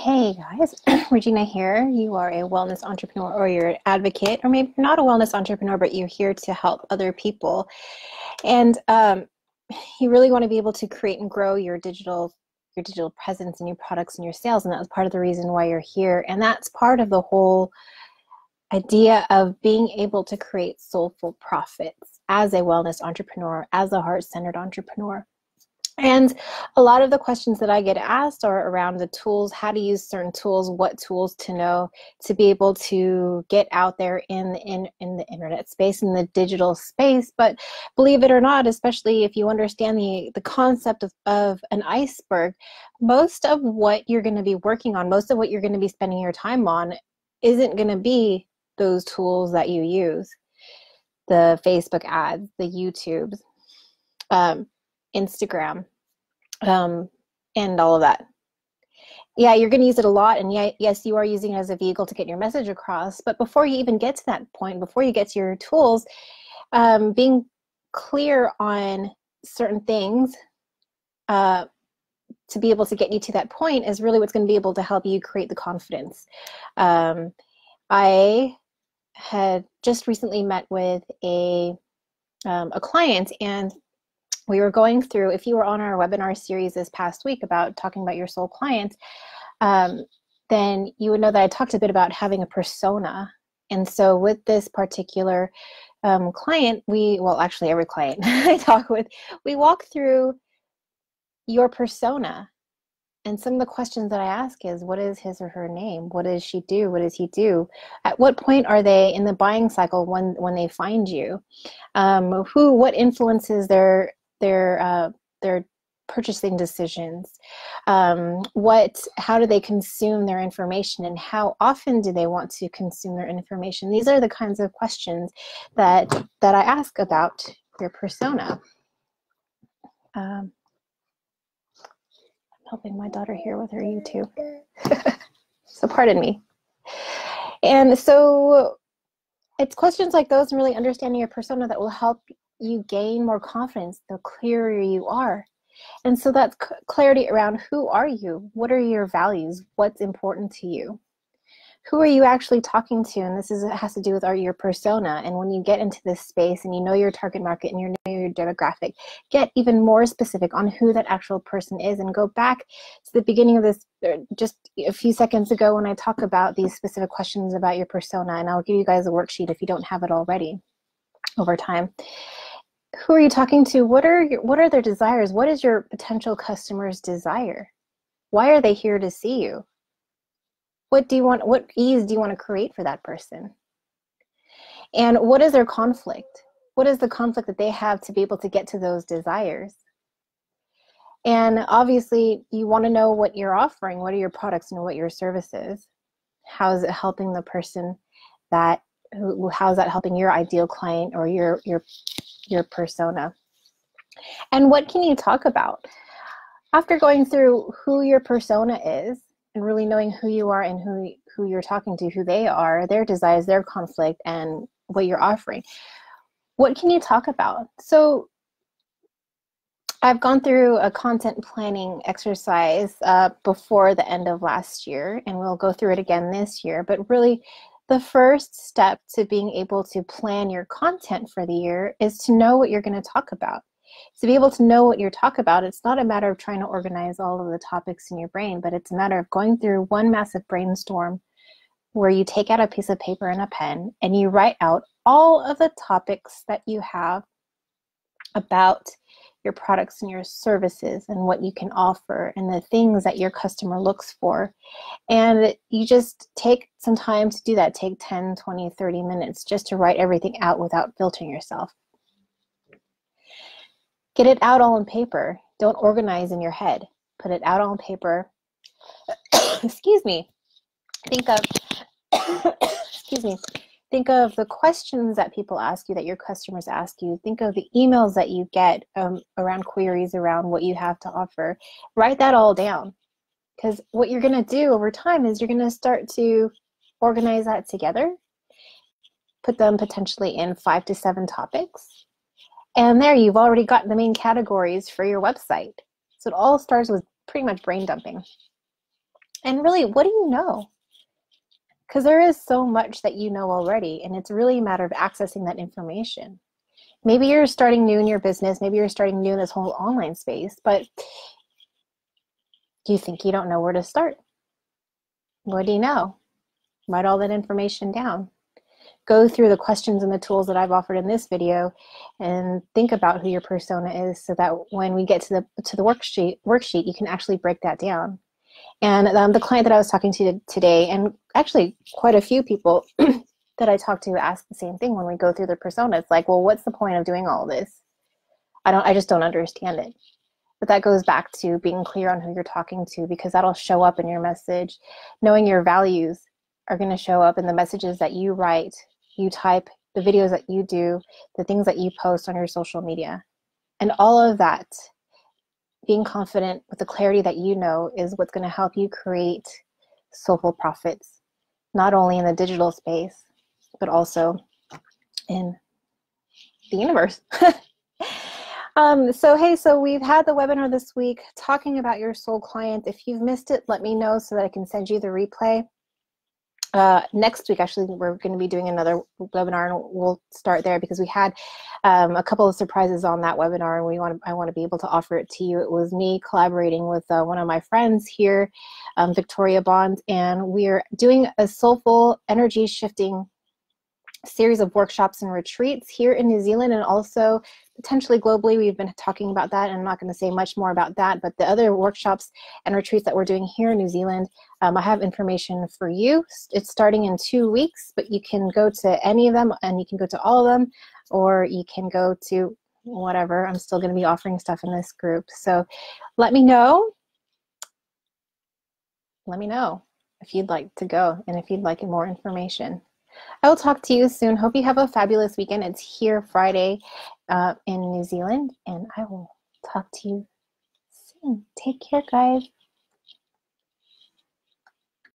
Hey guys, Regina here. You are a wellness entrepreneur or you're an advocate, or maybe you're not a wellness entrepreneur, but you're here to help other people. And you really want to be able to create and grow your digital presence and your products and your sales. And that was part of the reason why you're here. And that's part of the whole idea of being able to create soulful profits as a wellness entrepreneur, as a heart-centered entrepreneur. And a lot of the questions that I get asked are around the tools, how to use certain tools, what tools to know to be able to get out there in the internet space, in the digital space. But believe it or not, especially if you understand the concept of an iceberg, most of what you're going to be working on, most of what you're going to be spending your time on isn't going to be those tools that you use. The Facebook ads, the YouTubes, Instagram, and all of that. Yeah, you're going to use it a lot, and yes, you are using it as a vehicle to get your message across. But before you even get to that point, before you get to your tools, being clear on certain things to be able to get you to that point is really what's going to be able to help you create the confidence. I had just recently met with a client, and we were going through, if you were on our webinar series this past week about talking about your soul clients, then you would know that I talked a bit about having a persona. And so with this particular client, well, actually every client I talk with, we walk through your persona. And some of the questions that I ask is, what is his or her name? What does she do? What does he do? At what point are they in the buying cycle when they find you? What influences their purchasing decisions? How do they consume their information, and how often do they want to consume their information? These are the kinds of questions that I ask about your persona. I'm helping my daughter here with her YouTube. So pardon me. And so it's questions like those and really understanding your persona that will help you gain more confidence the clearer you are. And so that's clarity around, who are you? What are your values? What's important to you? Who are you actually talking to? And this has to do with your persona. And when you get into this space and you know your target market and you know your demographic, get even more specific on who that actual person is, and go back to the beginning of this, just a few seconds ago, when I talk about these specific questions about your persona. And I'll give you guys a worksheet if you don't have it already over time. Who are you talking to? What are their desires? What is your potential customer's desire? Why are they here to see you? What ease do you want to create for that person? And what is their conflict? What is the conflict that they have to be able to get to those desires? And obviously, you want to know what you're offering. What are your products and what your services? How is it helping the person how is that helping your ideal client or your persona? And what can you talk about? After going through who your persona is and really knowing who you are and who you're talking to, who they are, their desires, their conflict, and what you're offering, what can you talk about? So I've gone through a content planning exercise before the end of last year, and we'll go through it again this year. But really, the first step to being able to plan your content for the year is to know what you're going to talk about. To be able to know what you're talking about, it's not a matter of trying to organize all of the topics in your brain, but it's a matter of going through one massive brainstorm where you take out a piece of paper and a pen and you write out all of the topics that you have about your products and your services and what you can offer and the things that your customer looks for. And you just take some time to do that. Take 10, 20, 30 minutes just to write everything out without filtering yourself. Get it out all on paper. Don't organize in your head. Put it out on paper. Excuse me. Think of excuse me. Think of the questions that people ask you, that your customers ask you. Think of the emails that you get around queries around what you have to offer. Write that all down, because what you're going to do over time is you're going to start to organize that together, put them potentially in 5 to 7 topics, and there you've already got the main categories for your website. So it all starts with pretty much brain dumping. And really, what do you know? Because there is so much that you know already, and it's really a matter of accessing that information. Maybe you're starting new in your business, maybe you're starting new in this whole online space, but do you think you don't know where to start? What do you know? Write all that information down. Go through the questions and the tools that I've offered in this video and think about who your persona is so that when we get to the worksheet, you can actually break that down. And the client that I was talking to today, and actually quite a few people that I talk to ask the same thing when we go through their persona. It's like, well, what's the point of doing all this? I just don't understand it. But that goes back to being clear on who you're talking to, because that'll show up in your message. Knowing your values are going to show up in the messages that you write, you type, the videos that you do, the things that you post on your social media. And all of that, being confident with the clarity that you know, is what's going to help you create soulful profits, not only in the digital space, but also in the universe. So we've had the webinar this week talking about your soul client. If you've missed it, let me know so that I can send you the replay. Next week, actually, we're going to be doing another webinar, and we'll start there because we had a couple of surprises on that webinar, and I want to be able to offer it to you. It was me collaborating with one of my friends here, Victoria Bond, and we're doing a soulful energy shifting series of workshops and retreats here in New Zealand, and also potentially globally. We've been talking about that, and I'm not going to say much more about that, but the other workshops and retreats that we're doing here in New Zealand, I have information for you. It's starting in 2 weeks, but you can go to any of them, and you can go to all of them, or you can go to whatever. I'm still going to be offering stuff in this group. So let me know. Let me know if you'd like to go and if you'd like more information. I will talk to you soon. Hope you have a fabulous weekend. It's here Friday in New Zealand, and I will talk to you soon. Take care, guys.